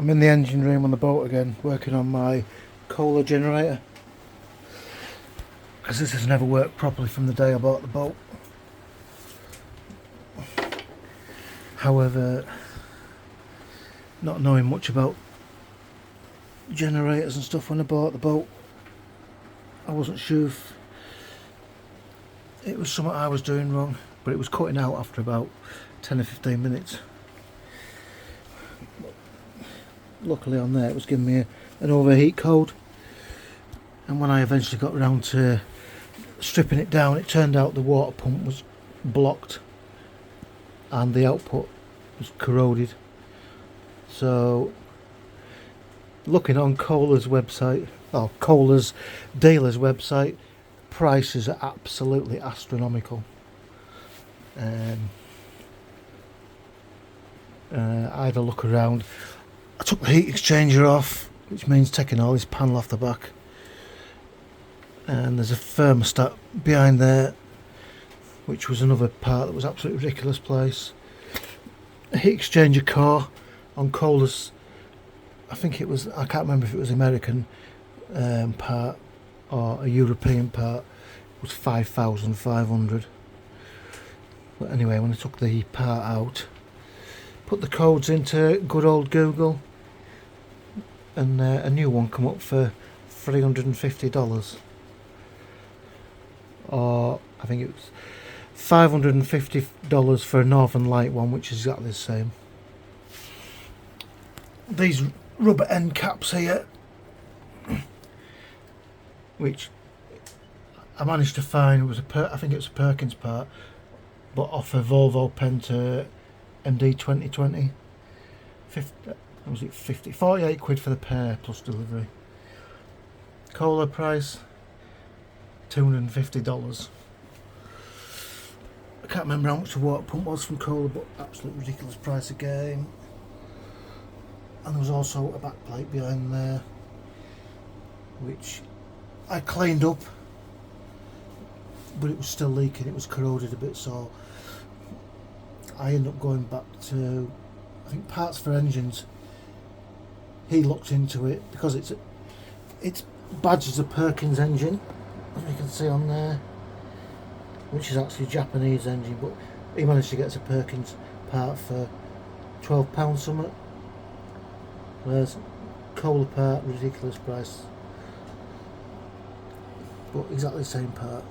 I'm in the engine room on the boat again, working on my kohler generator, because this has never worked properly from the day I bought the boat. However, not knowing much about generators and stuff when I bought the boat, I wasn't sure if it was something I was doing wrong, but it was cutting out after about 10 or 15 minutes. Luckily on there it was giving me an overheat code, and when I eventually got around to stripping it down, it turned out the water pump was blocked and the output was corroded. So looking on Kohler's website, or Kohler's dealer's website, prices are absolutely astronomical. I had a look around. I took the heat exchanger off, which means taking all this panel off the back, and there's a thermostat behind there, which was another part that was absolutely ridiculous place. A heat exchanger core on Kohler's, I think it was, I can't remember if it was American part or a European part, it was 5,500. But anyway, when I took the part out, put the codes into good old Google, and a new one come up for $350, or I think it was $550 for a Northern Light one, which is exactly the same. These rubber end caps here, which I managed to find, was I think it was a Perkins part, but off a Volvo Penta MD 2020. 48 quid for the pair plus delivery. Kohler price $250. I can't remember how much the water pump was from Kohler, but absolute ridiculous price again. And there was also a back plate behind there, which I cleaned up, but it was still leaking. It was corroded a bit, so I ended up going back to, I think, Parts for Engines. He looked into it because it's badged as a Perkins engine, as you can see on there, which is actually a Japanese engine, but he managed to get us a Perkins part for £12 something, whereas Kohler part, ridiculous price, but exactly the same part.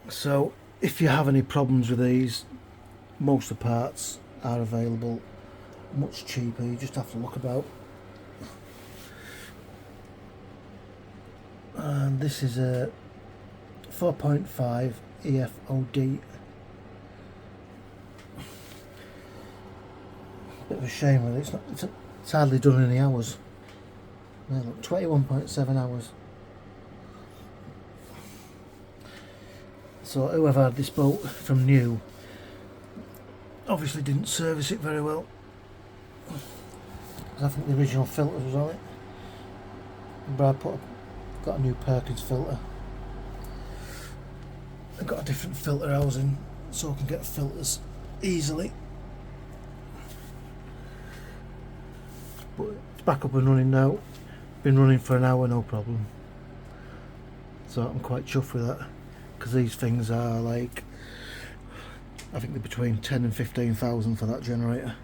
So if you have any problems with these, most of the parts are available much cheaper. You just have to look about. And this is a 4.5 EFOD. Bit of a shame really, it's hardly done any hours. Now look, 21.7 hours. So whoever had this boat from new obviously didn't service it very well, because I think the original filter was on it, but I got a new Perkins filter. I've got a different filter housing so I can get filters easily, but it's back up and running now. Been running for an hour, no problem, so I'm quite chuffed with that, because these things are like, I think they're between 10 and 15,000 for that generator.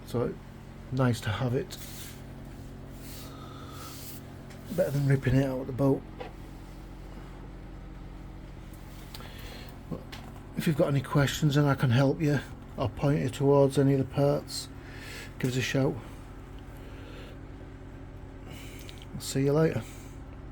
So nice to have it. Better than ripping it out of the boat. But if you've got any questions and I can help you, or point you towards any of the parts, give us a shout. I'll see you later.